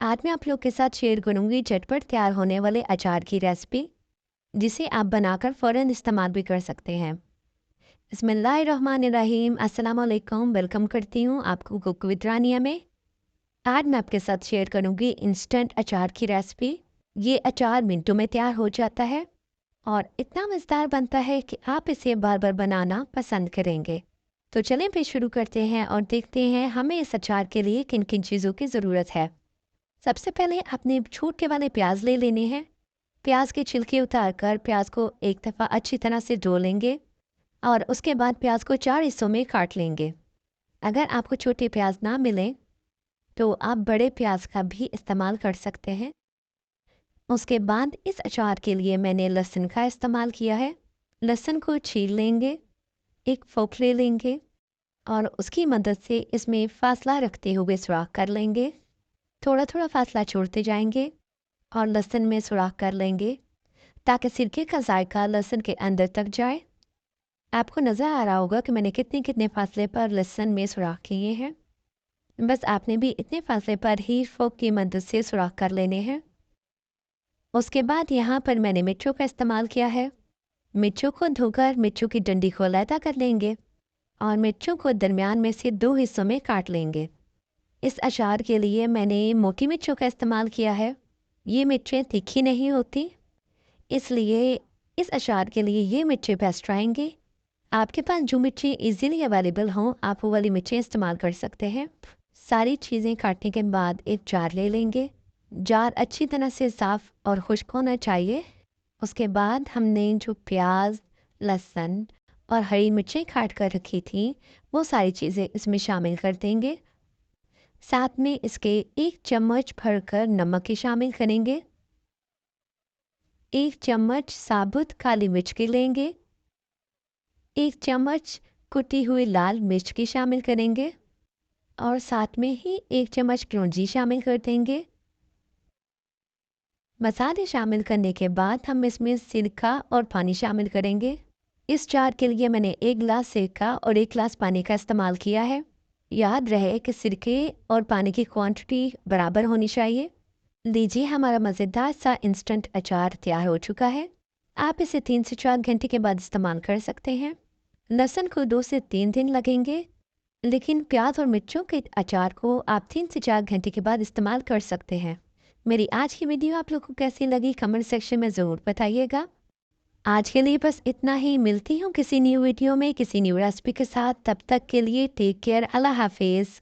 आज मैं आप लोग के साथ शेयर करूंगी झटपट तैयार होने वाले अचार की रेसिपी, जिसे आप बनाकर फ़ौरन इस्तेमाल भी कर सकते हैं। बिस्मिल्लाहिर्रहमानिर्रहीम, अस्सलाम वालेकुम। वेलकम करती हूँ आपको कुक विद रानिया में। आज मैं आपके साथ शेयर करूंगी इंस्टेंट अचार की रेसिपी। ये अचार मिनटों में तैयार हो जाता है और इतना मज़ेदार बनता है कि आप इसे बार बार बनाना पसंद करेंगे। तो चलें फिर शुरू करते हैं और देखते हैं हमें इस अचार के लिए किन किन चीज़ों की ज़रूरत है। सबसे पहले आपने छोटे वाले प्याज ले लेने हैं। प्याज के छिलके उतार कर प्याज को एक दफ़ा अच्छी तरह से धो लेंगे और उसके बाद प्याज को 4 हिस्सों में काट लेंगे। अगर आपको छोटे प्याज ना मिलें तो आप बड़े प्याज का भी इस्तेमाल कर सकते हैं। उसके बाद इस अचार के लिए मैंने लहसुन का इस्तेमाल किया है। लहसुन को छील लेंगे, एक फोक ले लेंगे और उसकी मदद से इसमें फासला रखते हुए सुराख कर लेंगे। थोड़ा थोड़ा फासला छोड़ते जाएंगे और लहसुन में सुराख कर लेंगे ताकि सिरके का जायका लहसुन के अंदर तक जाए। आपको नज़र आ रहा होगा कि मैंने कितने कितने फासले पर लहसुन में सुराख किए हैं। बस आपने भी इतने फासले पर ही फोक की मदद से सुराख कर लेने हैं। उसके बाद यहाँ पर मैंने मिर्चों का इस्तेमाल किया है। मिर्चों को धोकर मिर्चों की डंडी को अलहदा कर लेंगे और मिर्चों को दरमियान में से 2 हिस्सों में काट लेंगे। इस अचार के लिए मैंने मोटी मिर्चों का इस्तेमाल किया है। ये मिर्चें तीखी नहीं होती, इसलिए इस अचार के लिए ये मिर्चें बेस्ट रहेंगी। आपके पास जो मिर्चें इजीली अवेलेबल हों आप वो वाली मिर्चें इस्तेमाल कर सकते हैं। सारी चीज़ें काटने के बाद एक जार ले लेंगे। जार अच्छी तरह से साफ़ और खुश्क होना चाहिए। उसके बाद हमने जो प्याज, लहसुन और हरी मिर्चें काट कर रखी थी वो सारी चीज़ें इसमें शामिल कर देंगे। साथ में इसके 1 चम्मच भरकर नमक की शामिल करेंगे। 1 चम्मच साबुत काली मिर्च की लेंगे। 1 चम्मच कुटी हुई लाल मिर्च की शामिल करेंगे और साथ में ही 1 चम्मच कलौंजी शामिल कर देंगे। मसाले शामिल करने के बाद हम इसमें सिरका और पानी शामिल करेंगे। इस चाट के लिए मैंने 1 गिलास सिरका और 1 गिलास पानी का इस्तेमाल किया है। याद रहे कि सिरके और पानी की क्वांटिटी बराबर होनी चाहिए। लीजिए हमारा मज़ेदार सा इंस्टेंट अचार तैयार हो चुका है। आप इसे 3 से 4 घंटे के बाद इस्तेमाल कर सकते हैं। लहसुन को 2 से 3 दिन लगेंगे, लेकिन प्याज और मिर्चों के अचार को आप 3 से 4 घंटे के बाद इस्तेमाल कर सकते हैं। मेरी आज की वीडियो आप लोगों को कैसी लगी कमेंट सेक्शन में ज़रूर बताइएगा। आज के लिए बस इतना ही। मिलती हूँ किसी न्यू वीडियो में किसी न्यू रेसिपी के साथ। तब तक के लिए टेक केयर। अल्लाह हाफिज़।